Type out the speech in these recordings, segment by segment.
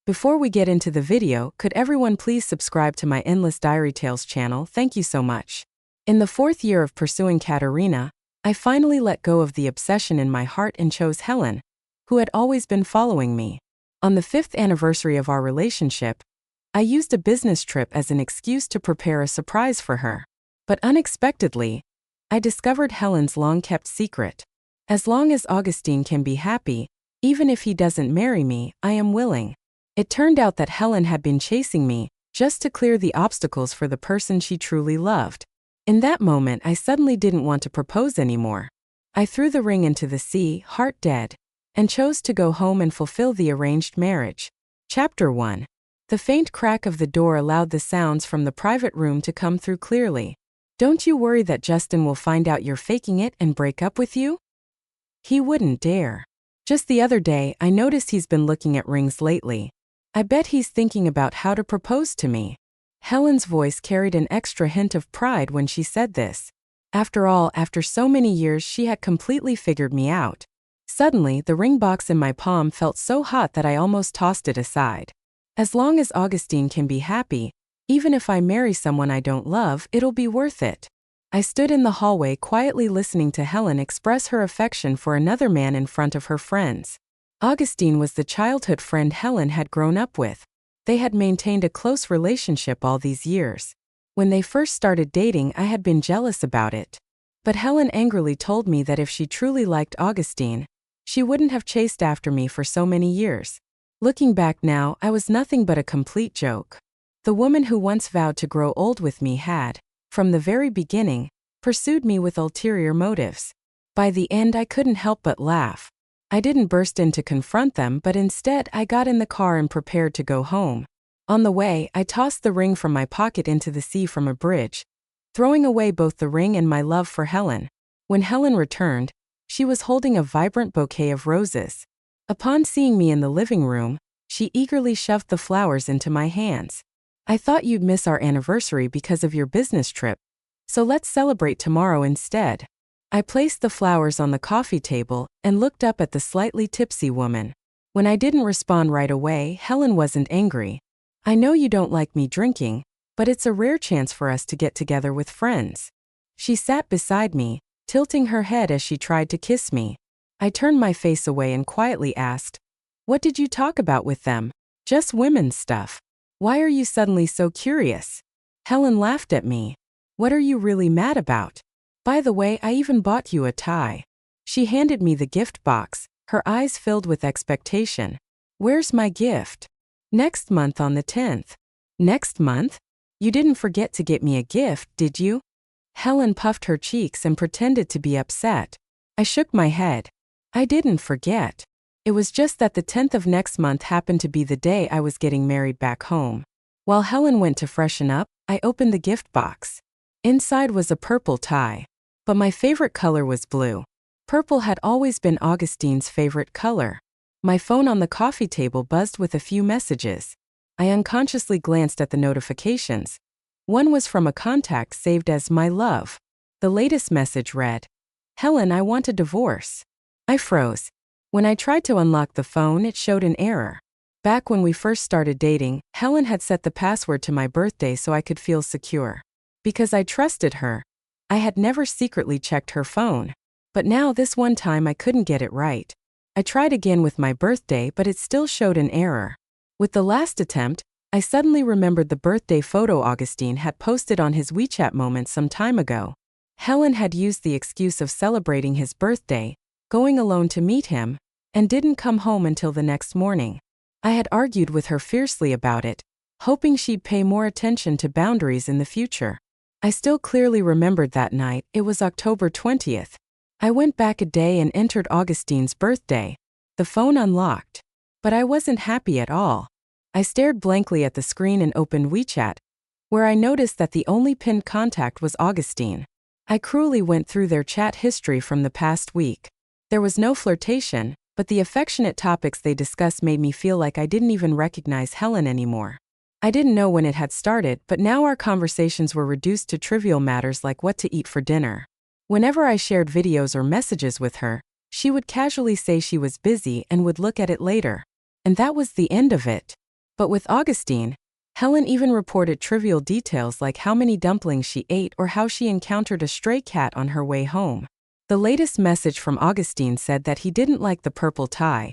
Before we get into the video, could everyone please subscribe to my Endless Diary Tales channel? Thank you so much. In the 4th year of pursuing Katerina, I finally let go of the obsession in my heart and chose Helen, who had always been following me. On the 5th anniversary of our relationship, I used a business trip as an excuse to prepare a surprise for her. But unexpectedly, I discovered Helen's long-kept secret. As long as Augustine can be happy, even if he doesn't marry me, I am willing. It turned out that Helen had been chasing me, just to clear the obstacles for the person she truly loved. In that moment, I suddenly didn't want to propose anymore. I threw the ring into the sea, heart dead, and chose to go home and fulfill the arranged marriage. Chapter 1. The faint crack of the door allowed the sounds from the private room to come through clearly. Don't you worry that Justin will find out you're faking it and break up with you? He wouldn't dare. Just the other day, I noticed he's been looking at rings lately. I bet he's thinking about how to propose to me. Helen's voice carried an extra hint of pride when she said this. After all, after so many years, she had completely figured me out. Suddenly, the ring box in my palm felt so hot that I almost tossed it aside. As long as Augustine can be happy, even if I marry someone I don't love, it'll be worth it. I stood in the hallway quietly listening to Helen express her affection for another man in front of her friends. Augustine was the childhood friend Helen had grown up with. They had maintained a close relationship all these years. When they first started dating, I had been jealous about it. But Helen angrily told me that if she truly liked Augustine, she wouldn't have chased after me for so many years. Looking back now, I was nothing but a complete joke. The woman who once vowed to grow old with me had, from the very beginning, pursued me with ulterior motives. By the end, I couldn't help but laugh. I didn't burst in to confront them, but instead I got in the car and prepared to go home. On the way, I tossed the ring from my pocket into the sea from a bridge, throwing away both the ring and my love for Helen. When Helen returned, she was holding a vibrant bouquet of roses. Upon seeing me in the living room, she eagerly shoved the flowers into my hands. I thought you'd miss our anniversary because of your business trip, so let's celebrate tomorrow instead. I placed the flowers on the coffee table and looked up at the slightly tipsy woman. When I didn't respond right away, Helen wasn't angry. I know you don't like me drinking, but it's a rare chance for us to get together with friends. She sat beside me, tilting her head as she tried to kiss me. I turned my face away and quietly asked, "What did you talk about with them?" "Just women's stuff. Why are you suddenly so curious?" Helen laughed at me. "What are you really mad about? By the way, I even bought you a tie." She handed me the gift box, her eyes filled with expectation. "Where's my gift?" "Next month on the 10th. "Next month? You didn't forget to get me a gift, did you?" Helen puffed her cheeks and pretended to be upset. I shook my head. "I didn't forget. It was just that the 10th of next month happened to be the day I was getting married back home." While Helen went to freshen up, I opened the gift box. Inside was a purple tie. But my favorite color was blue. Purple had always been Augustine's favorite color. My phone on the coffee table buzzed with a few messages. I unconsciously glanced at the notifications. One was from a contact saved as "My Love." The latest message read, "Helen, I want a divorce." I froze. When I tried to unlock the phone, it showed an error. Back when we first started dating, Helen had set the password to my birthday so I could feel secure. Because I trusted her, I had never secretly checked her phone. But now this one time I couldn't get it right. I tried again with my birthday, but it still showed an error. With the last attempt, I suddenly remembered the birthday photo Augustine had posted on his WeChat moment some time ago. Helen had used the excuse of celebrating his birthday, going alone to meet him, and didn't come home until the next morning. I had argued with her fiercely about it, hoping she'd pay more attention to boundaries in the future. I still clearly remembered that night. It was October 20th. I went back a day and entered Augustine's birthday. The phone unlocked. But I wasn't happy at all. I stared blankly at the screen and opened WeChat, where I noticed that the only pinned contact was Augustine. I cruelly went through their chat history from the past week. There was no flirtation, but the affectionate topics they discussed made me feel like I didn't even recognize Helen anymore. I didn't know when it had started, but now our conversations were reduced to trivial matters like what to eat for dinner. Whenever I shared videos or messages with her, she would casually say she was busy and would look at it later. And that was the end of it. But with Augustine, Helen even reported trivial details like how many dumplings she ate or how she encountered a stray cat on her way home. The latest message from Augustine said that he didn't like the purple tie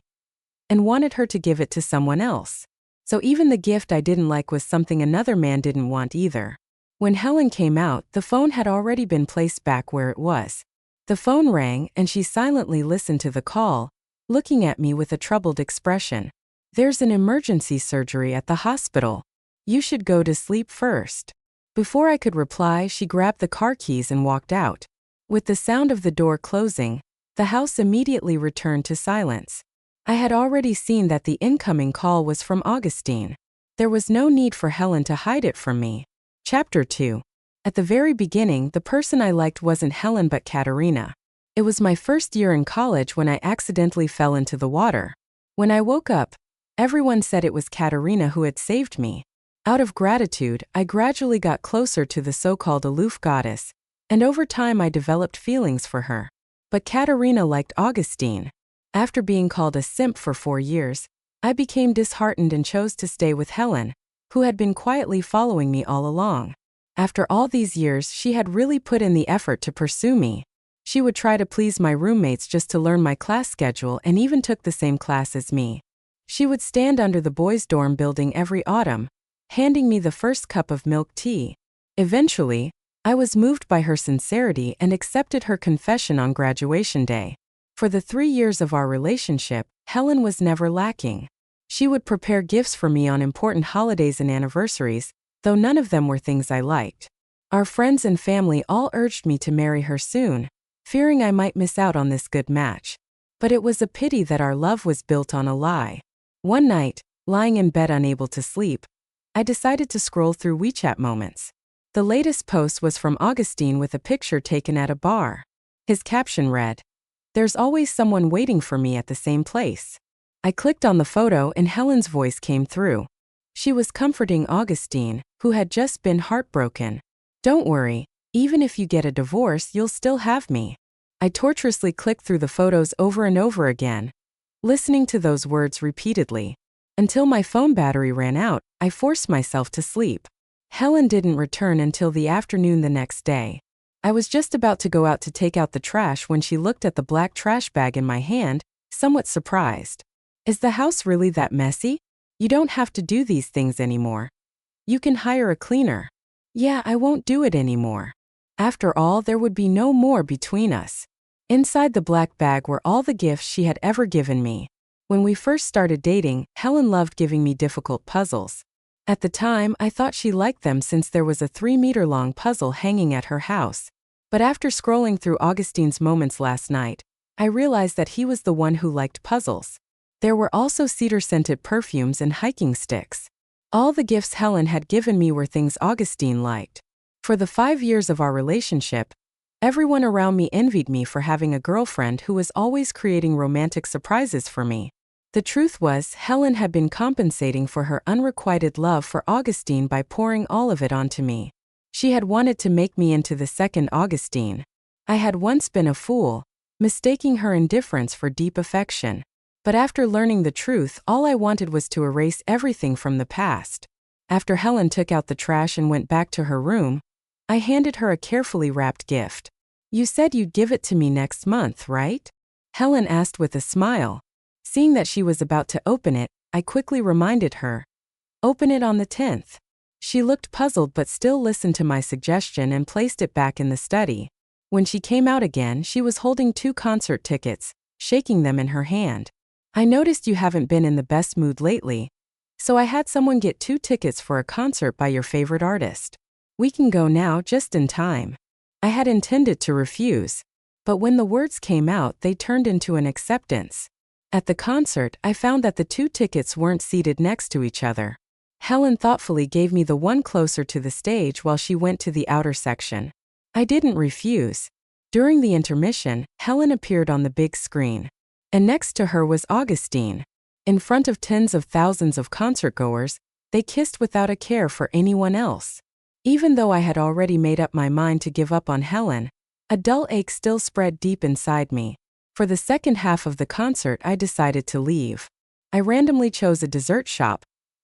and wanted her to give it to someone else. So even the gift I didn't like was something another man didn't want either. When Helen came out, the phone had already been placed back where it was. The phone rang and she silently listened to the call, looking at me with a troubled expression. "There's an emergency surgery at the hospital. You should go to sleep first." Before I could reply, she grabbed the car keys and walked out. With the sound of the door closing, the house immediately returned to silence. I had already seen that the incoming call was from Augustine. There was no need for Helen to hide it from me. Chapter 2. At the very beginning, the person I liked wasn't Helen but Katerina. It was my first year in college when I accidentally fell into the water. When I woke up, everyone said it was Katerina who had saved me. Out of gratitude, I gradually got closer to the so-called aloof goddess, and over time I developed feelings for her. But Katerina liked Augustine. After being called a simp for 4 years, I became disheartened and chose to stay with Helen, who had been quietly following me all along. After all these years, she had really put in the effort to pursue me. She would try to please my roommates just to learn my class schedule and even took the same class as me. She would stand under the boys' dorm building every autumn, handing me the first cup of milk tea. Eventually, I was moved by her sincerity and accepted her confession on graduation day. For the 3 years of our relationship, Helen was never lacking. She would prepare gifts for me on important holidays and anniversaries, though none of them were things I liked. Our friends and family all urged me to marry her soon, fearing I might miss out on this good match. But it was a pity that our love was built on a lie. One night, lying in bed unable to sleep, I decided to scroll through WeChat moments. The latest post was from Augustine with a picture taken at a bar. His caption read, "There's always someone waiting for me at the same place." I clicked on the photo and Helen's voice came through. She was comforting Augustine, who had just been heartbroken. "Don't worry, even if you get a divorce, you'll still have me." I torturously clicked through the photos over and over again, listening to those words repeatedly. Until my phone battery ran out, I forced myself to sleep. Helen didn't return until the afternoon the next day. I was just about to go out to take out the trash when she looked at the black trash bag in my hand, somewhat surprised. "Is the house really that messy? You don't have to do these things anymore. You can hire a cleaner." "Yeah, I won't do it anymore." After all, there would be no more between us. Inside the black bag were all the gifts she had ever given me. When we first started dating, Helen loved giving me difficult puzzles. At the time, I thought she liked them since there was a 3-meter-long puzzle hanging at her house. But after scrolling through Augustine's moments last night, I realized that he was the one who liked puzzles. There were also cedar-scented perfumes and hiking sticks. All the gifts Helen had given me were things Augustine liked. For the 5 years of our relationship, everyone around me envied me for having a girlfriend who was always creating romantic surprises for me. The truth was, Helen had been compensating for her unrequited love for Augustine by pouring all of it onto me. She had wanted to make me into the second Augustine. I had once been a fool, mistaking her indifference for deep affection. But after learning the truth, all I wanted was to erase everything from the past. After Helen took out the trash and went back to her room, I handed her a carefully wrapped gift. "You said you'd give it to me next month, right?" Helen asked with a smile. Seeing that she was about to open it, I quickly reminded her, "Open it on the 10th. She looked puzzled but still listened to my suggestion and placed it back in the study. When she came out again, she was holding 2 concert tickets, shaking them in her hand. "I noticed you haven't been in the best mood lately, so I had someone get 2 tickets for a concert by your favorite artist. We can go now just in time." I had intended to refuse, but when the words came out, they turned into an acceptance. At the concert, I found that the 2 tickets weren't seated next to each other. Helen thoughtfully gave me the one closer to the stage while she went to the outer section. I didn't refuse. During the intermission, Helen appeared on the big screen. And next to her was Augustine. In front of tens of thousands of concertgoers, they kissed without a care for anyone else. Even though I had already made up my mind to give up on Helen, a dull ache still spread deep inside me. For the second half of the concert, I decided to leave. I randomly chose a dessert shop,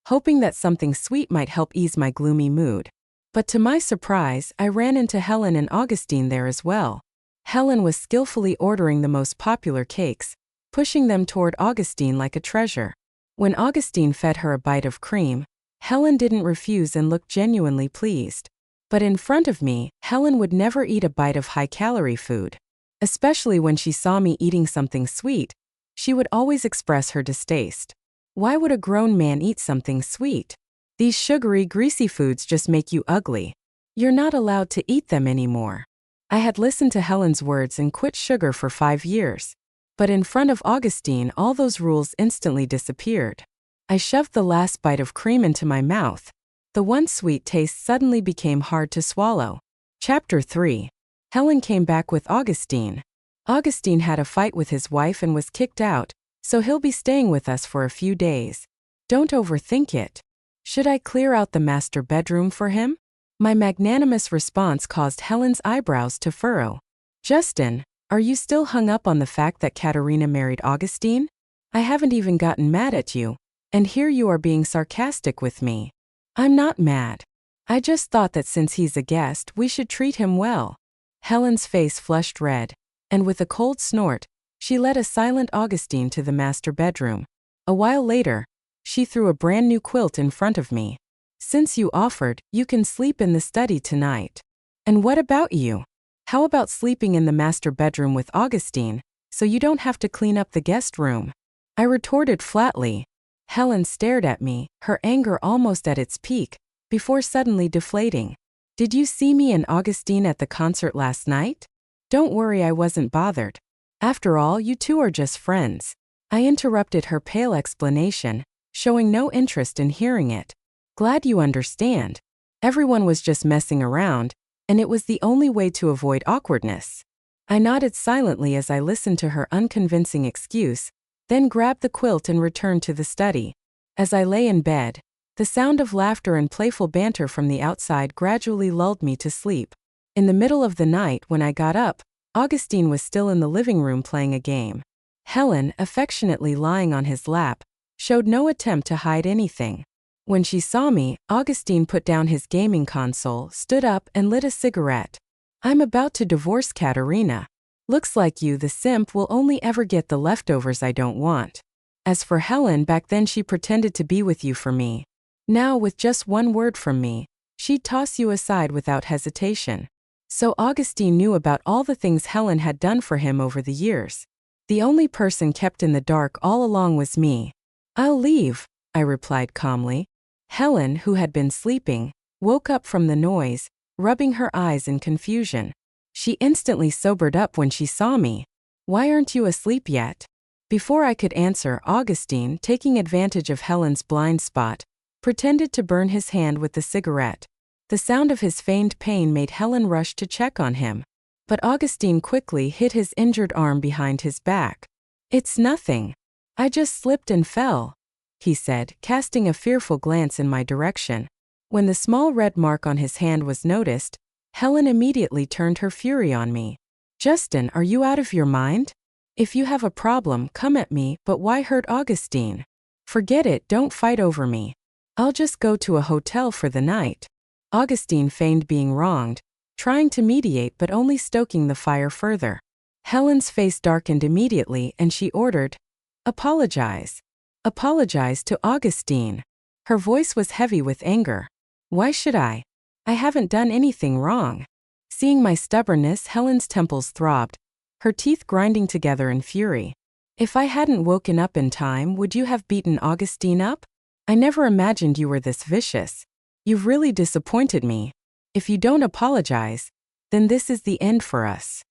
hoping that something sweet might help ease my gloomy mood. But to my surprise, I ran into Helen and Augustine there as well. Helen was skillfully ordering the most popular cakes, pushing them toward Augustine like a treasure. When Augustine fed her a bite of cream, Helen didn't refuse and looked genuinely pleased. But in front of me, Helen would never eat a bite of high-calorie food. Especially when she saw me eating something sweet, she would always express her distaste. Why would a grown man eat something sweet? These sugary, greasy foods just make you ugly. You're not allowed to eat them anymore. I had listened to Helen's words and quit sugar for 5 years. But in front of Augustine, all those rules instantly disappeared. I shoved the last bite of cream into my mouth. The once sweet taste suddenly became hard to swallow. Chapter 3. Helen came back with Augustine. Augustine had a fight with his wife and was kicked out, so he'll be staying with us for a few days. Don't overthink it. Should I clear out the master bedroom for him? My magnanimous response caused Helen's eyebrows to furrow. Justin, are you still hung up on the fact that Katerina married Augustine? I haven't even gotten mad at you, and here you are being sarcastic with me. I'm not mad. I just thought that since he's a guest, we should treat him well. Helen's face flushed red, and with a cold snort, she led a silent Augustine to the master bedroom. A while later, she threw a brand new quilt in front of me. Since you offered, you can sleep in the study tonight. And what about you? How about sleeping in the master bedroom with Augustine, so you don't have to clean up the guest room? I retorted flatly. Helen stared at me, her anger almost at its peak, before suddenly deflating. Did you see me and Augustine at the concert last night? Don't worry, I wasn't bothered. After all, you two are just friends. I interrupted her pale explanation, showing no interest in hearing it. Glad you understand. Everyone was just messing around, and it was the only way to avoid awkwardness. I nodded silently as I listened to her unconvincing excuse, then grabbed the quilt and returned to the study. As I lay in bed, the sound of laughter and playful banter from the outside gradually lulled me to sleep. In the middle of the night, when I got up, Augustine was still in the living room playing a game. Helen, affectionately lying on his lap, showed no attempt to hide anything. When she saw me, Augustine put down his gaming console, stood up, and lit a cigarette. I'm about to divorce Katerina. Looks like you, the simp, will only ever get the leftovers I don't want. As for Helen, back then she pretended to be with you for me. Now, with just one word from me, she'd toss you aside without hesitation. So Augustine knew about all the things Helen had done for him over the years. The only person kept in the dark all along was me. I'll leave, I replied calmly. Helen, who had been sleeping, woke up from the noise, rubbing her eyes in confusion. She instantly sobered up when she saw me. Why aren't you asleep yet? Before I could answer, Augustine, taking advantage of Helen's blind spot, pretended to burn his hand with the cigarette. The sound of his feigned pain made Helen rush to check on him. But Augustine quickly hid his injured arm behind his back. It's nothing. I just slipped and fell, he said, casting a fearful glance in my direction. When the small red mark on his hand was noticed, Helen immediately turned her fury on me. Justin, are you out of your mind? If you have a problem, come at me, but why hurt Augustine? Forget it, don't fight over me. I'll just go to a hotel for the night. Augustine feigned being wronged, trying to mediate but only stoking the fire further. Helen's face darkened immediately and she ordered, apologize. Apologize to Augustine. Her voice was heavy with anger. Why should I? I haven't done anything wrong. Seeing my stubbornness, Helen's temples throbbed, her teeth grinding together in fury. If I hadn't woken up in time, would you have beaten Augustine up? I never imagined you were this vicious. You've really disappointed me. If you don't apologize, then this is the end for us.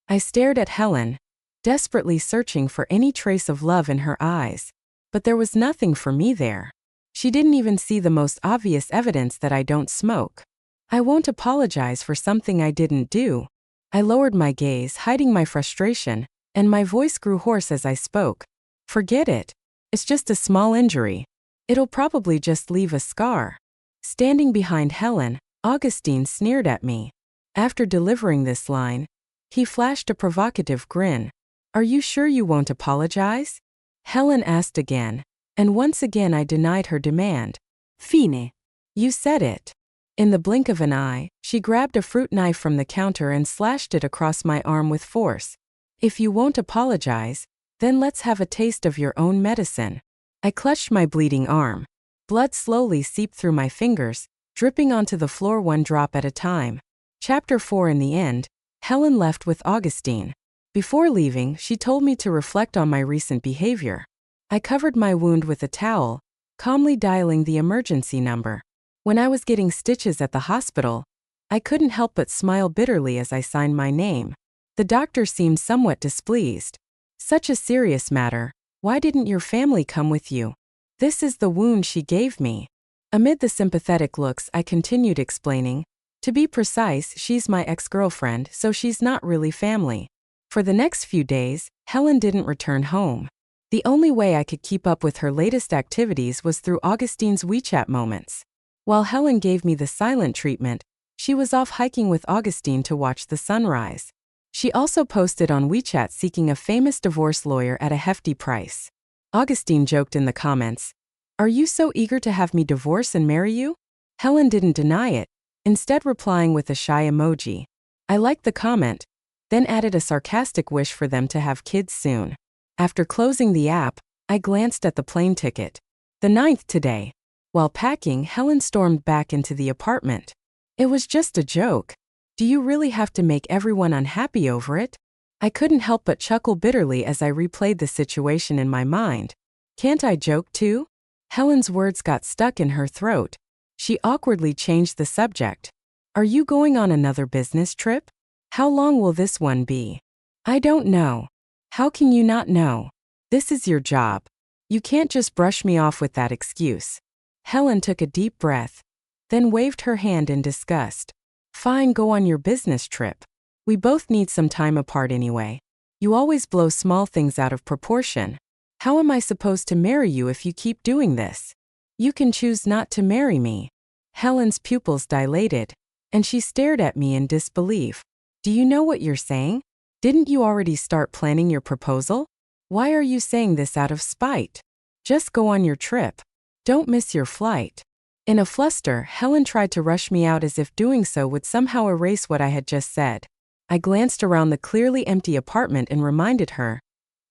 I stared at Helen, desperately searching for any trace of love in her eyes. But there was nothing for me there. She didn't even see the most obvious evidence that I don't smoke. I won't apologize for something I didn't do. I lowered my gaze, hiding my frustration, and my voice grew hoarse as I spoke. Forget it. It's just a small injury. It'll probably just leave a scar. Standing behind Helen, Augustine sneered at me. After delivering this line, he flashed a provocative grin. Are you sure you won't apologize? Helen asked again, and once again I denied her demand. Fine. You said it. In the blink of an eye, she grabbed a fruit knife from the counter and slashed it across my arm with force. If you won't apologize, then let's have a taste of your own medicine. I clutched my bleeding arm. Blood slowly seeped through my fingers, dripping onto the floor one drop at a time. Chapter 4. In the end, Helen left with Augustine. Before leaving, she told me to reflect on my recent behavior. I covered my wound with a towel, calmly dialing the emergency number. When I was getting stitches at the hospital, I couldn't help but smile bitterly as I signed my name. The doctor seemed somewhat displeased. Such a serious matter, why didn't your family come with you? This is the wound she gave me. Amid the sympathetic looks, I continued explaining. To be precise, she's my ex-girlfriend, so she's not really family. For the next few days, Helen didn't return home. The only way I could keep up with her latest activities was through Augustine's WeChat moments. While Helen gave me the silent treatment, she was off hiking with Augustine to watch the sunrise. She also posted on WeChat seeking a famous divorce lawyer at a hefty price. Augustine joked in the comments, "Are you so eager to have me divorce and marry you?" Helen didn't deny it, instead replying with a shy emoji. I liked the comment, then added a sarcastic wish for them to have kids soon. After closing the app, I glanced at the plane ticket. The 9th today. While packing, Helen stormed back into the apartment. It was just a joke. Do you really have to make everyone unhappy over it? I couldn't help but chuckle bitterly as I replayed the situation in my mind. Can't I joke too? Helen's words got stuck in her throat. She awkwardly changed the subject. Are you going on another business trip? How long will this one be? I don't know. How can you not know? This is your job. You can't just brush me off with that excuse. Helen took a deep breath, then waved her hand in disgust. Fine, go on your business trip. We both need some time apart anyway. You always blow small things out of proportion. How am I supposed to marry you if you keep doing this? You can choose not to marry me. Helen's pupils dilated, and she stared at me in disbelief. Do you know what you're saying? Didn't you already start planning your proposal? Why are you saying this out of spite? Just go on your trip. Don't miss your flight. In a fluster, Helen tried to rush me out as if doing so would somehow erase what I had just said. I glanced around the clearly empty apartment and reminded her,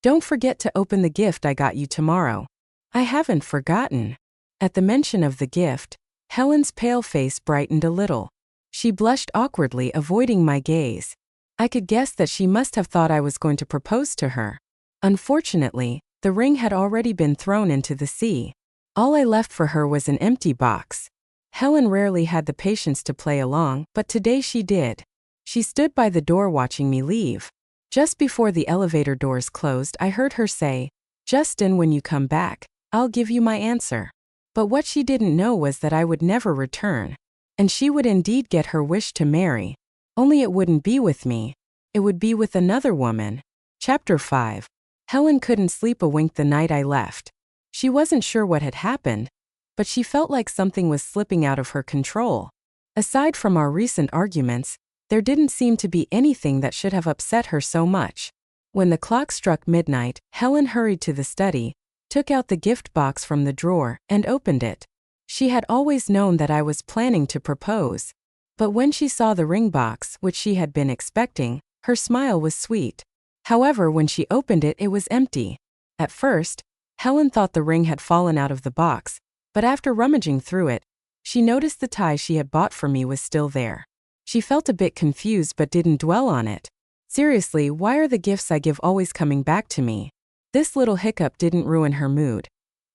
"Don't forget to open the gift I got you tomorrow." I haven't forgotten. At the mention of the gift, Helen's pale face brightened a little. She blushed awkwardly, avoiding my gaze. I could guess that she must have thought I was going to propose to her. Unfortunately, the ring had already been thrown into the sea. All I left for her was an empty box. Helen rarely had the patience to play along, but today she did. She stood by the door watching me leave. Just before the elevator doors closed, I heard her say, "Justin, when you come back, I'll give you my answer." But what she didn't know was that I would never return. And she would indeed get her wish to marry. Only it wouldn't be with me. It would be with another woman. Chapter 5. Helen couldn't sleep a wink the night I left. She wasn't sure what had happened, but she felt like something was slipping out of her control. Aside from our recent arguments, there didn't seem to be anything that should have upset her so much. When the clock struck midnight, Helen hurried to the study, took out the gift box from the drawer, and opened it. She had always known that I was planning to propose. But when she saw the ring box, which she had been expecting, her smile was sweet. However, when she opened it, it was empty. At first, Helen thought the ring had fallen out of the box, but after rummaging through it, she noticed the tie she had bought for me was still there. She felt a bit confused but didn't dwell on it. Seriously, why are the gifts I give always coming back to me? This little hiccup didn't ruin her mood.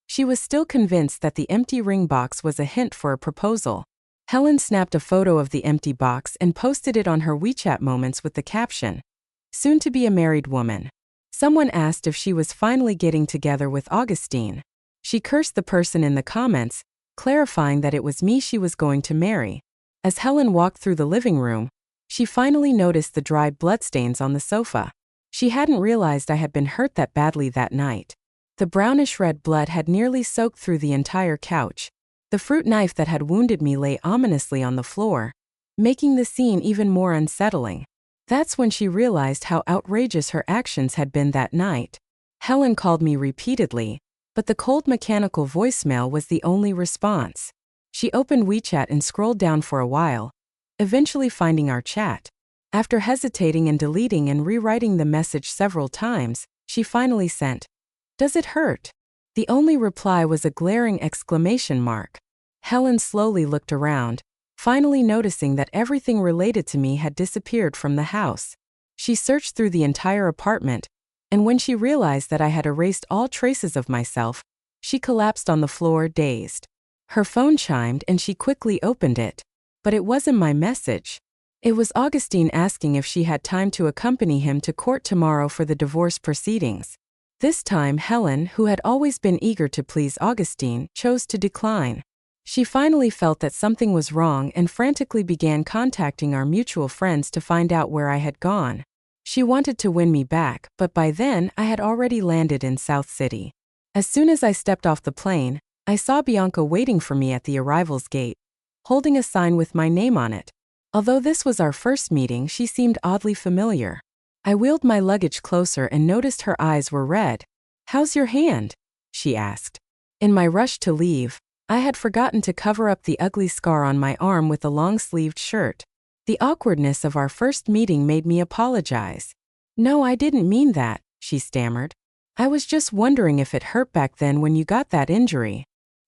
She was still convinced that the empty ring box was a hint for a proposal. Helen snapped a photo of the empty box and posted it on her WeChat moments with the caption, "Soon to be a married woman." Someone asked if she was finally getting together with Augustine. She cursed the person in the comments, clarifying that it was me she was going to marry. As Helen walked through the living room, she finally noticed the dried bloodstains on the sofa. She hadn't realized I had been hurt that badly that night. The brownish-red blood had nearly soaked through the entire couch. The fruit knife that had wounded me lay ominously on the floor, making the scene even more unsettling. That's when she realized how outrageous her actions had been that night. Helen called me repeatedly, but the cold mechanical voicemail was the only response. She opened WeChat and scrolled down for a while, eventually finding our chat. After hesitating and deleting and rewriting the message several times, she finally sent, "Does it hurt?" The only reply was a glaring exclamation mark. Helen slowly looked around, finally noticing that everything related to me had disappeared from the house. She searched through the entire apartment, and when she realized that I had erased all traces of myself, she collapsed on the floor, dazed. Her phone chimed and she quickly opened it. But it wasn't my message. It was Augustine asking if she had time to accompany him to court tomorrow for the divorce proceedings. This time, Helen, who had always been eager to please Augustine, chose to decline. She finally felt that something was wrong and frantically began contacting our mutual friends to find out where I had gone. She wanted to win me back, but by then I had already landed in South City. As soon as I stepped off the plane, I saw Bianca waiting for me at the arrivals gate, holding a sign with my name on it. Although this was our first meeting, she seemed oddly familiar. I wheeled my luggage closer and noticed her eyes were red. "How's your hand?" she asked. In my rush to leave, I had forgotten to cover up the ugly scar on my arm with a long-sleeved shirt. The awkwardness of our first meeting made me apologize. "No, I didn't mean that," she stammered. "I was just wondering if it hurt back then when you got that injury."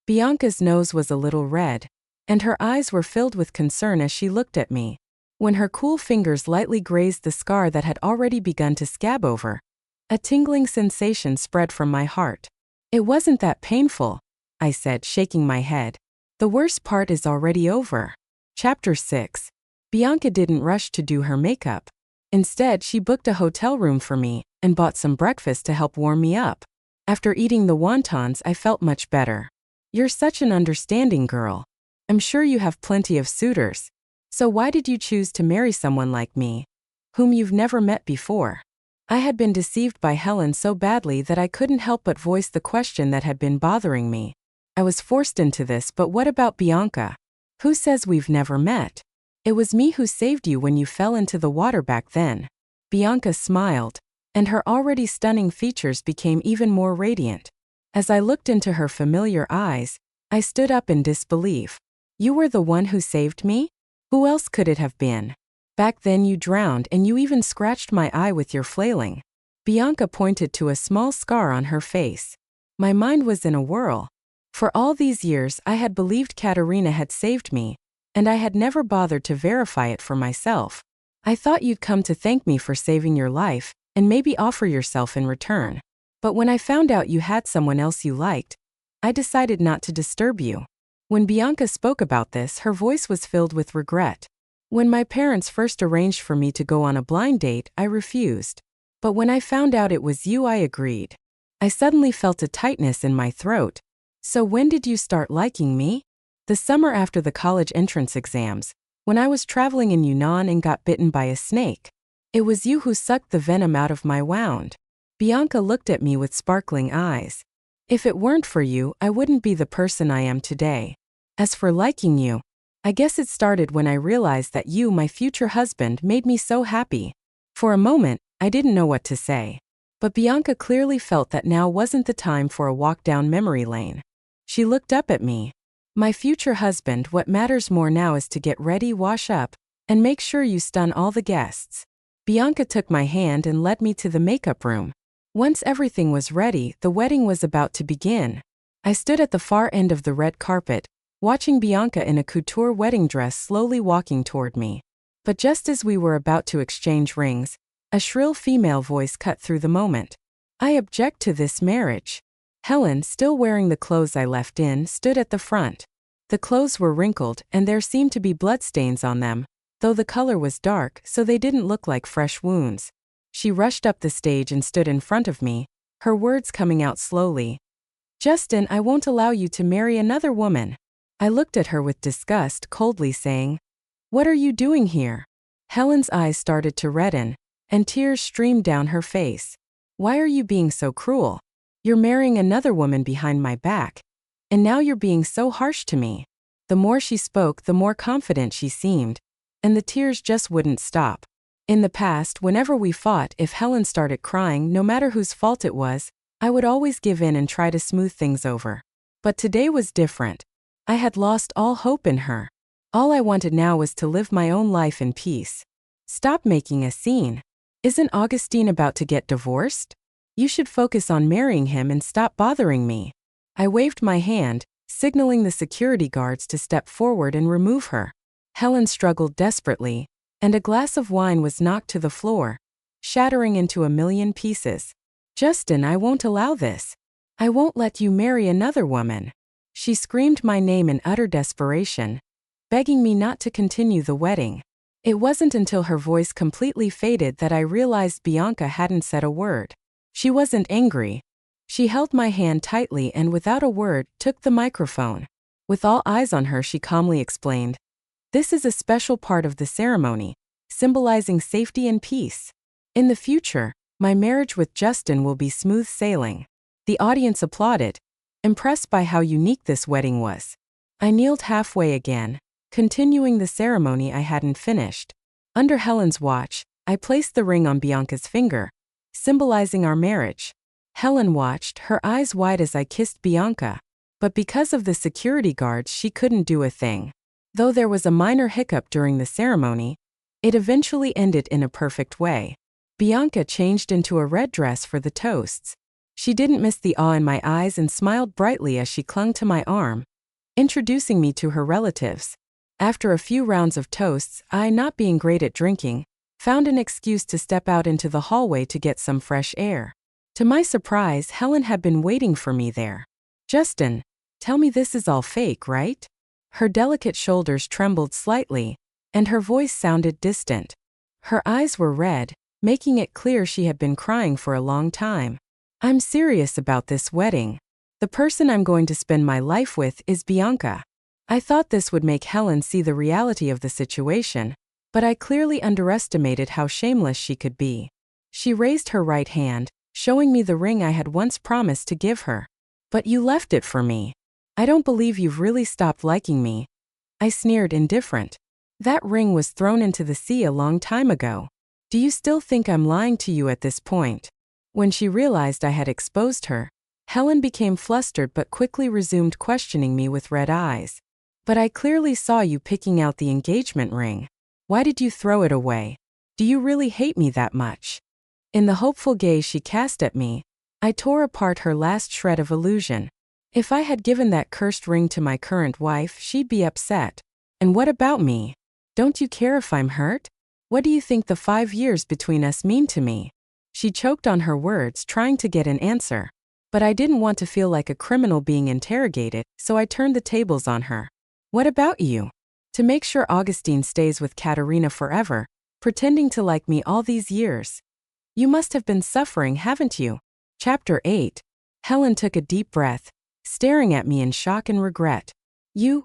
Bianca's nose was a little red, and her eyes were filled with concern as she looked at me. When her cool fingers lightly grazed the scar that had already begun to scab over, a tingling sensation spread from my heart. "It wasn't that painful," I said, shaking my head. "The worst part is already over." Chapter 6. Bianca didn't rush to do her makeup. Instead, she booked a hotel room for me and bought some breakfast to help warm me up. After eating the wontons, I felt much better. "You're such an understanding girl. I'm sure you have plenty of suitors. So why did you choose to marry someone like me, whom you've never met before?" I had been deceived by Helen so badly that I couldn't help but voice the question that had been bothering me. I was forced into this, but what about Bianca? Who says we've never met? It was me who saved you when you fell into the water back then. Bianca smiled, and her already stunning features became even more radiant. As I looked into her familiar eyes, I stood up in disbelief. "You were the one who saved me? Who else could it have been? Back then you drowned and you even scratched my eye with your flailing." Bianca pointed to a small scar on her face. My mind was in a whirl. For all these years I had believed Katerina had saved me, and I had never bothered to verify it for myself. I thought you'd come to thank me for saving your life, and maybe offer yourself in return. But when I found out you had someone else you liked, I decided not to disturb you. When Bianca spoke about this, her voice was filled with regret. "When my parents first arranged for me to go on a blind date, I refused. But when I found out it was you, I agreed." I suddenly felt a tightness in my throat. "So when did you start liking me?" "The summer after the college entrance exams, when I was traveling in Yunnan and got bitten by a snake. It was you who sucked the venom out of my wound." Bianca looked at me with sparkling eyes. "If it weren't for you, I wouldn't be the person I am today. As for liking you, I guess it started when I realized that you, my future husband, made me so happy." For a moment, I didn't know what to say. But Bianca clearly felt that now wasn't the time for a walk down memory lane. She looked up at me. "My future husband, what matters more now is to get ready, wash up, and make sure you stun all the guests." Bianca took my hand and led me to the makeup room. Once everything was ready, the wedding was about to begin. I stood at the far end of the red carpet, watching Bianca in a couture wedding dress slowly walking toward me. But just as we were about to exchange rings, a shrill female voice cut through the moment. "I object to this marriage." Helen, still wearing the clothes I left in, stood at the front. The clothes were wrinkled, and there seemed to be bloodstains on them, though the color was dark, so they didn't look like fresh wounds. She rushed up the stage and stood in front of me, her words coming out slowly. "Justin, I won't allow you to marry another woman." I looked at her with disgust, coldly saying, "What are you doing here?" Helen's eyes started to redden, and tears streamed down her face. "Why are you being so cruel? You're marrying another woman behind my back. And now you're being so harsh to me." The more she spoke, the more confident she seemed, and the tears just wouldn't stop. In the past, whenever we fought, if Helen started crying, no matter whose fault it was, I would always give in and try to smooth things over. But today was different. I had lost all hope in her. All I wanted now was to live my own life in peace. Stop making a scene. Isn't Augustine about to get divorced? You should focus on marrying him and stop bothering me. I waved my hand, signaling the security guards to step forward and remove her. Helen struggled desperately, and a glass of wine was knocked to the floor, shattering into a million pieces. Justin, I won't allow this. I won't let you marry another woman. She screamed my name in utter desperation, begging me not to continue the wedding. It wasn't until her voice completely faded that I realized Bianca hadn't said a word. She wasn't angry. She held my hand tightly and without a word took the microphone. With all eyes on her, she calmly explained, "This is a special part of the ceremony, symbolizing safety and peace. In the future, my marriage with Justin will be smooth sailing." The audience applauded, impressed by how unique this wedding was. I kneeled halfway again, continuing the ceremony I hadn't finished. Under Helen's watch, I placed the ring on Bianca's finger, symbolizing our marriage. Helen watched, her eyes wide as I kissed Bianca, but because of the security guards, she couldn't do a thing. Though there was a minor hiccup during the ceremony, it eventually ended in a perfect way. Bianca changed into a red dress for the toasts. She didn't miss the awe in my eyes and smiled brightly as she clung to my arm, introducing me to her relatives. After a few rounds of toasts, I, not being great at drinking, found an excuse to step out into the hallway to get some fresh air. To my surprise, Helen had been waiting for me there. "Justin, tell me this is all fake, right?" Her delicate shoulders trembled slightly, and her voice sounded distant. Her eyes were red, making it clear she had been crying for a long time. "I'm serious about this wedding. The person I'm going to spend my life with is Bianca." I thought this would make Helen see the reality of the situation, but I clearly underestimated how shameless she could be. She raised her right hand, showing me the ring I had once promised to give her. "But you left it for me. I don't believe you've really stopped liking me." I sneered, indifferent. "That ring was thrown into the sea a long time ago. Do you still think I'm lying to you at this point?" When she realized I had exposed her, Helen became flustered but quickly resumed questioning me with red eyes. "But I clearly saw you picking out the engagement ring. Why did you throw it away? Do you really hate me that much?" In the hopeful gaze she cast at me, I tore apart her last shred of illusion. If I had given that cursed ring to my current wife, she'd be upset. And what about me? Don't you care if I'm hurt? What do you think the 5 years between us mean to me? She choked on her words, trying to get an answer. But I didn't want to feel like a criminal being interrogated, so I turned the tables on her. "What about you? To make sure Augustine stays with Katerina forever, pretending to like me all these years. You must have been suffering, haven't you?" Chapter 8. Helen took a deep breath, staring at me in shock and regret. You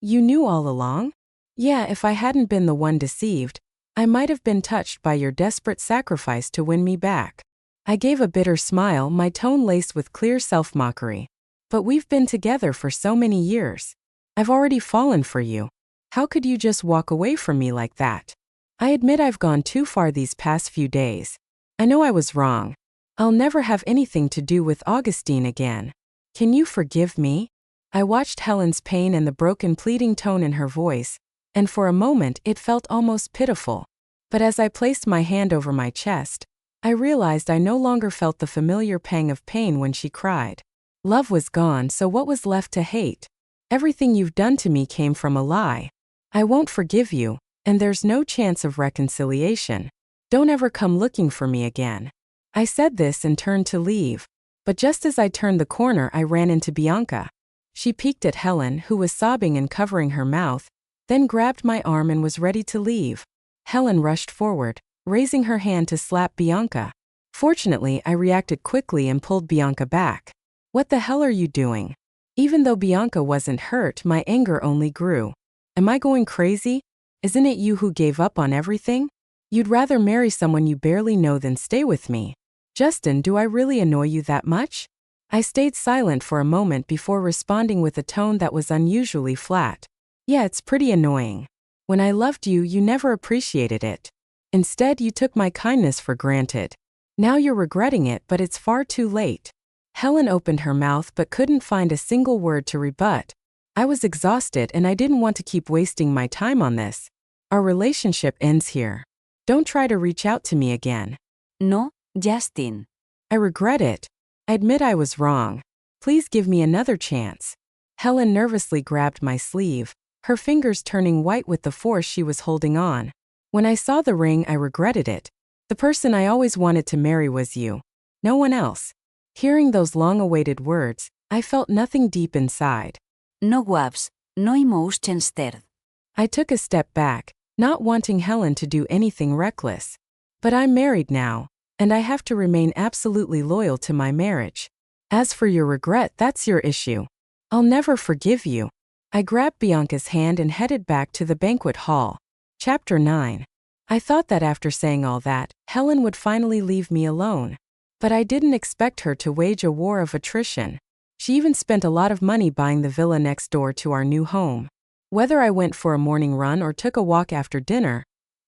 knew all along?" "Yeah, if I hadn't been the one deceived, I might have been touched by your desperate sacrifice to win me back." I gave a bitter smile, my tone laced with clear self-mockery. "But we've been together for so many years. I've already fallen for you. How could you just walk away from me like that?" "I admit I've gone too far these past few days. I know I was wrong. I'll never have anything to do with Augustine again. Can you forgive me?" I watched Helen's pain and the broken pleading tone in her voice, and for a moment it felt almost pitiful. But as I placed my hand over my chest, I realized I no longer felt the familiar pang of pain when she cried. Love was gone, so what was left to hate? "Everything you've done to me came from a lie. I won't forgive you, and there's no chance of reconciliation. Don't ever come looking for me again." I said this and turned to leave, but just as I turned the corner I ran into Bianca. She peeked at Helen, who was sobbing and covering her mouth, then grabbed my arm and was ready to leave. Helen rushed forward, raising her hand to slap Bianca. Fortunately, I reacted quickly and pulled Bianca back. "What the hell are you doing?" Even though Bianca wasn't hurt, my anger only grew. "Am I going crazy? Isn't it you who gave up on everything? You'd rather marry someone you barely know than stay with me. Justin, do I really annoy you that much?" I stayed silent for a moment before responding with a tone that was unusually flat. "Yeah, it's pretty annoying. When I loved you, you never appreciated it. Instead, you took my kindness for granted. Now you're regretting it, but it's far too late." Helen opened her mouth but couldn't find a single word to rebut, I was exhausted and I didn't want to keep wasting my time on this. Our relationship ends here. Don't try to reach out to me again. No, Justin. I regret it. I admit I was wrong. Please give me another chance. Helen nervously grabbed my sleeve, her fingers turning white with the force she was holding on. When I saw the ring, I regretted it. The person I always wanted to marry was you. No one else. Hearing those long-awaited words, I felt nothing deep inside. No waves, no emotions there. I took a step back, not wanting Helen to do anything reckless. But I'm married now, and I have to remain absolutely loyal to my marriage. As for your regret, that's your issue. I'll never forgive you. I grabbed Bianca's hand and headed back to the banquet hall. Chapter 9. I thought that after saying all that, Helen would finally leave me alone. But I didn't expect her to wage a war of attrition. She even spent a lot of money buying the villa next door to our new home. Whether I went for a morning run or took a walk after dinner,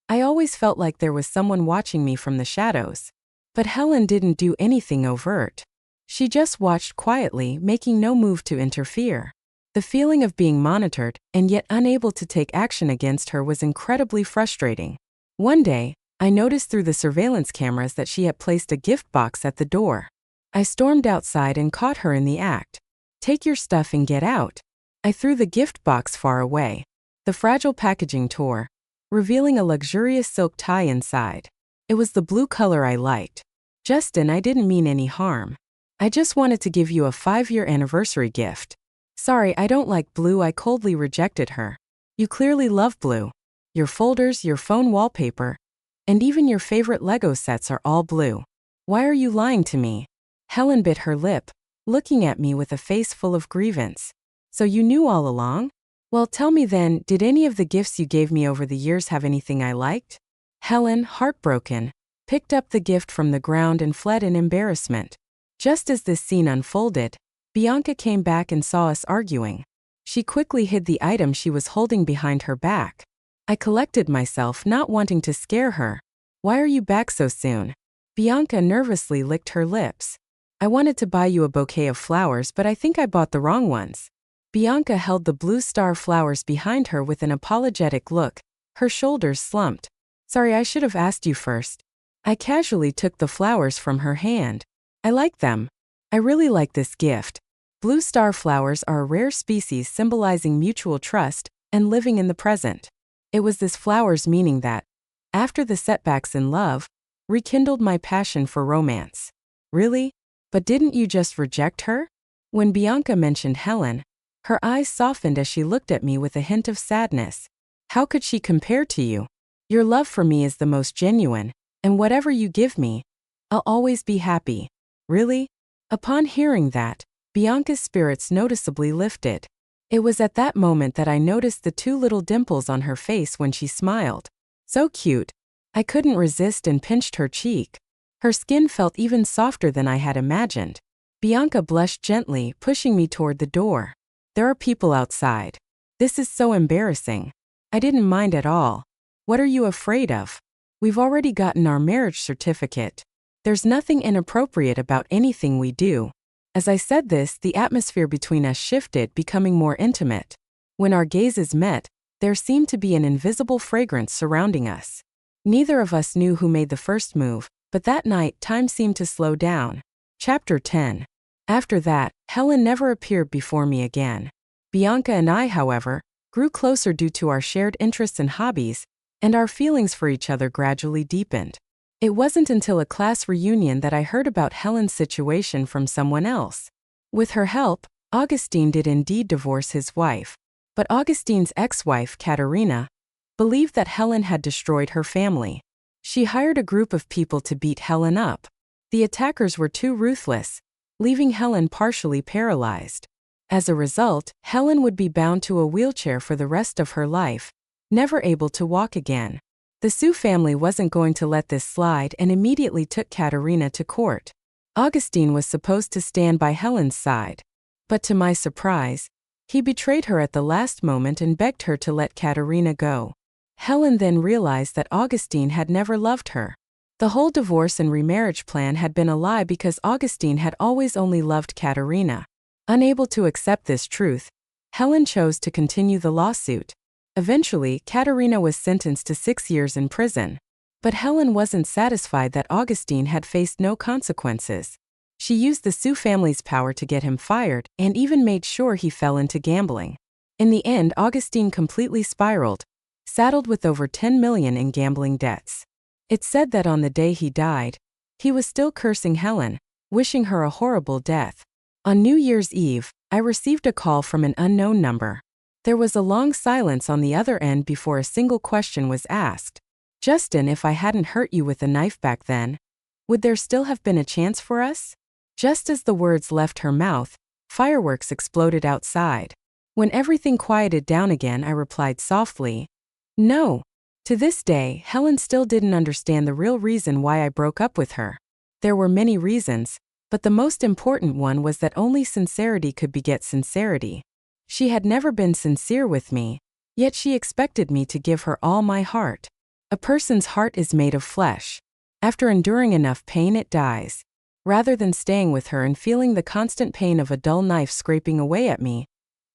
I always felt like there was someone watching me from the shadows. But Helen didn't do anything overt. She just watched quietly, making no move to interfere. The feeling of being monitored and yet unable to take action against her was incredibly frustrating. One day, I noticed through the surveillance cameras that she had placed a gift box at the door. I stormed outside and caught her in the act. "Take your stuff and get out." I threw the gift box far away. The fragile packaging tore, revealing a luxurious silk tie inside. It was the blue color I liked. "Justin, I didn't mean any harm. I just wanted to give you a 5-year anniversary gift." "Sorry, I don't like blue," I coldly rejected her. "You clearly love blue. Your folders, your phone wallpaper, and even your favorite Lego sets are all blue. Why are you lying to me?" Helen bit her lip, looking at me with a face full of grievance. "So you knew all along? Well, tell me then, did any of the gifts you gave me over the years have anything I liked?" Helen, heartbroken, picked up the gift from the ground and fled in embarrassment. Just as this scene unfolded, Bianca came back and saw us arguing. She quickly hid the item she was holding behind her back. I collected myself, not wanting to scare her. "Why are you back so soon?" Bianca nervously licked her lips. "I wanted to buy you a bouquet of flowers, but I think I bought the wrong ones." Bianca held the blue star flowers behind her with an apologetic look, her shoulders slumped. "Sorry, I should have asked you first." I casually took the flowers from her hand. "I like them. I really like this gift." Blue star flowers are a rare species symbolizing mutual trust and living in the present. It was this flower's meaning that, after the setbacks in love, rekindled my passion for romance. "Really? But didn't you just reject her?" When Bianca mentioned Helen, her eyes softened as she looked at me with a hint of sadness. "How could she compare to you? Your love for me is the most genuine, and whatever you give me, I'll always be happy." "Really?" Upon hearing that, Bianca's spirits noticeably lifted. It was at that moment that I noticed the 2 little dimples on her face when she smiled. So cute. I couldn't resist and pinched her cheek. Her skin felt even softer than I had imagined. Bianca blushed gently, pushing me toward the door. "There are people outside. This is so embarrassing." I didn't mind at all. "What are you afraid of? We've already gotten our marriage certificate. There's nothing inappropriate about anything we do." As I said this, the atmosphere between us shifted, becoming more intimate. When our gazes met, there seemed to be an invisible fragrance surrounding us. Neither of us knew who made the first move, but that night time seemed to slow down. Chapter 10. After that, Helen never appeared before me again. Bianca and I, however, grew closer due to our shared interests and hobbies, and our feelings for each other gradually deepened. It wasn't until a class reunion that I heard about Helen's situation from someone else. With her help, Augustine did indeed divorce his wife. But Augustine's ex-wife, Katerina, believed that Helen had destroyed her family. She hired a group of people to beat Helen up. The attackers were too ruthless, leaving Helen partially paralyzed. As a result, Helen would be bound to a wheelchair for the rest of her life, never able to walk again. The Sue family wasn't going to let this slide and immediately took Katerina to court. Augustine was supposed to stand by Helen's side. But to my surprise, he betrayed her at the last moment and begged her to let Katerina go. Helen then realized that Augustine had never loved her. The whole divorce and remarriage plan had been a lie because Augustine had always only loved Katerina. Unable to accept this truth, Helen chose to continue the lawsuit. Eventually, Katerina was sentenced to 6 years in prison. But Helen wasn't satisfied that Augustine had faced no consequences. She used the Sioux family's power to get him fired and even made sure he fell into gambling. In the end, Augustine completely spiraled, saddled with over $10 million in gambling debts. It's said that on the day he died, he was still cursing Helen, wishing her a horrible death. On New Year's Eve, I received a call from an unknown number. There was a long silence on the other end before a single question was asked. Justin, if I hadn't hurt you with a knife back then, would there still have been a chance for us? Just as the words left her mouth, fireworks exploded outside. When everything quieted down again, I replied softly, "No." To this day, Helen still didn't understand the real reason why I broke up with her. There were many reasons, but the most important one was that only sincerity could beget sincerity. She had never been sincere with me, yet she expected me to give her all my heart. A person's heart is made of flesh. After enduring enough pain, it dies. Rather than staying with her and feeling the constant pain of a dull knife scraping away at me,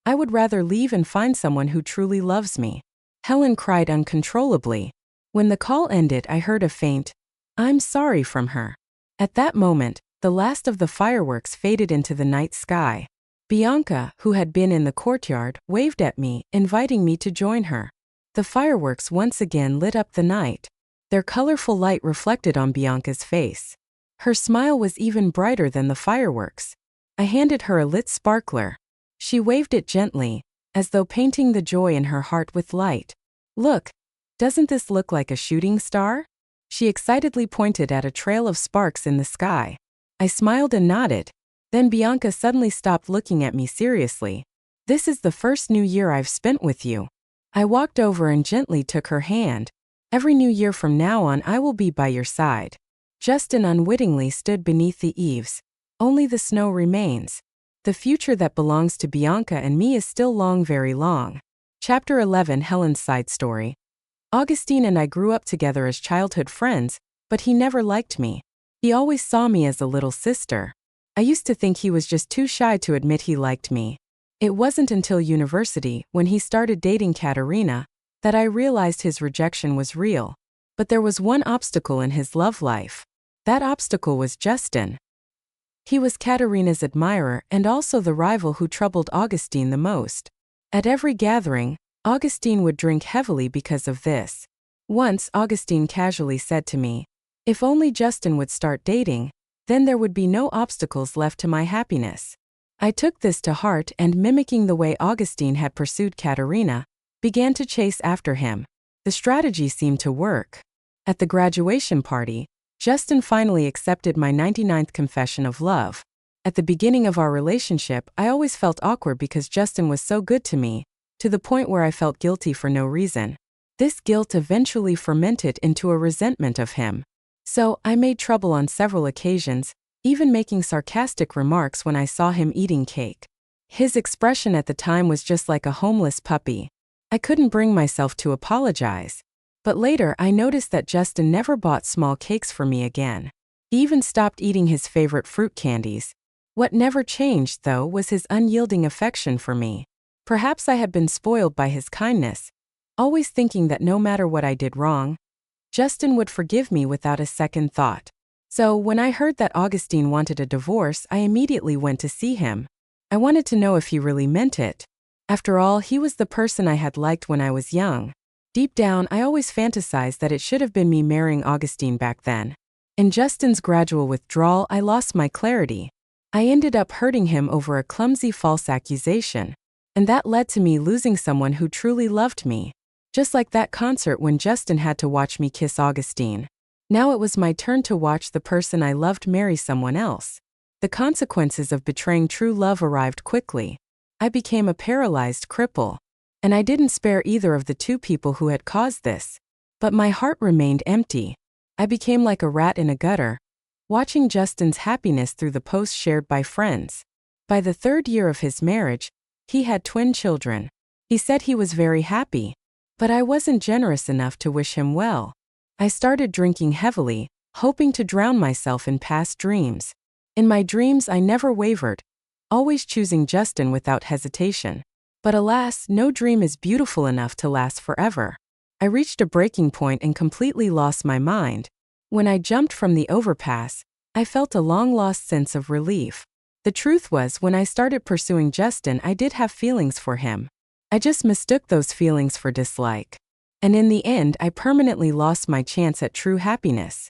I would rather leave and find someone who truly loves me. Helen cried uncontrollably. When the call ended, I heard a faint, "I'm sorry" from her. At that moment, the last of the fireworks faded into the night sky. Bianca, who had been in the courtyard, waved at me, inviting me to join her. The fireworks once again lit up the night. Their colorful light reflected on Bianca's face. Her smile was even brighter than the fireworks. I handed her a lit sparkler. She waved it gently, as though painting the joy in her heart with light. "Look, doesn't this look like a shooting star?" She excitedly pointed at a trail of sparks in the sky. I smiled and nodded. Then Bianca suddenly stopped looking at me seriously. "This is the first New Year I've spent with you." I walked over and gently took her hand. "Every New Year from now on, I will be by your side." Justin unwittingly stood beneath the eaves. Only the snow remains. The future that belongs to Bianca and me is still long, very long. Chapter 11, Helen's side story. Augustine and I grew up together as childhood friends, but he never liked me. He always saw me as a little sister. I used to think he was just too shy to admit he liked me. It wasn't until university, when he started dating Katerina, that I realized his rejection was real. But there was one obstacle in his love life. That obstacle was Justin. He was Katerina's admirer and also the rival who troubled Augustine the most. At every gathering, Augustine would drink heavily because of this. Once, Augustine casually said to me, "If only Justin would start dating, then there would be no obstacles left to my happiness." I took this to heart and, mimicking the way Augustine had pursued Katerina, began to chase after him. The strategy seemed to work. At the graduation party, Justin finally accepted my 99th confession of love. At the beginning of our relationship, I always felt awkward because Justin was so good to me, to the point where I felt guilty for no reason. This guilt eventually fermented into a resentment of him. So, I made trouble on several occasions, even making sarcastic remarks when I saw him eating cake. His expression at the time was just like a homeless puppy. I couldn't bring myself to apologize. But later, I noticed that Justin never bought small cakes for me again. He even stopped eating his favorite fruit candies. What never changed, though, was his unyielding affection for me. Perhaps I had been spoiled by his kindness, always thinking that no matter what I did wrong, Justin would forgive me without a second thought. So, when I heard that Augustine wanted a divorce, I immediately went to see him. I wanted to know if he really meant it. After all, he was the person I had liked when I was young. Deep down, I always fantasized that it should have been me marrying Augustine back then. In Justin's gradual withdrawal, I lost my clarity. I ended up hurting him over a clumsy false accusation. And that led to me losing someone who truly loved me. Just like that concert when Justin had to watch me kiss Augustine. Now it was my turn to watch the person I loved marry someone else. The consequences of betraying true love arrived quickly. I became a paralyzed cripple. And I didn't spare either of the two people who had caused this. But my heart remained empty. I became like a rat in a gutter, watching Justin's happiness through the posts shared by friends. By the 3rd year of his marriage, he had twin children. He said he was very happy. But I wasn't generous enough to wish him well. I started drinking heavily, hoping to drown myself in past dreams. In my dreams, I never wavered, always choosing Justin without hesitation. But alas, no dream is beautiful enough to last forever. I reached a breaking point and completely lost my mind. When I jumped from the overpass, I felt a long-lost sense of relief. The truth was, when I started pursuing Justin, I did have feelings for him. I just mistook those feelings for dislike. And in the end, I permanently lost my chance at true happiness.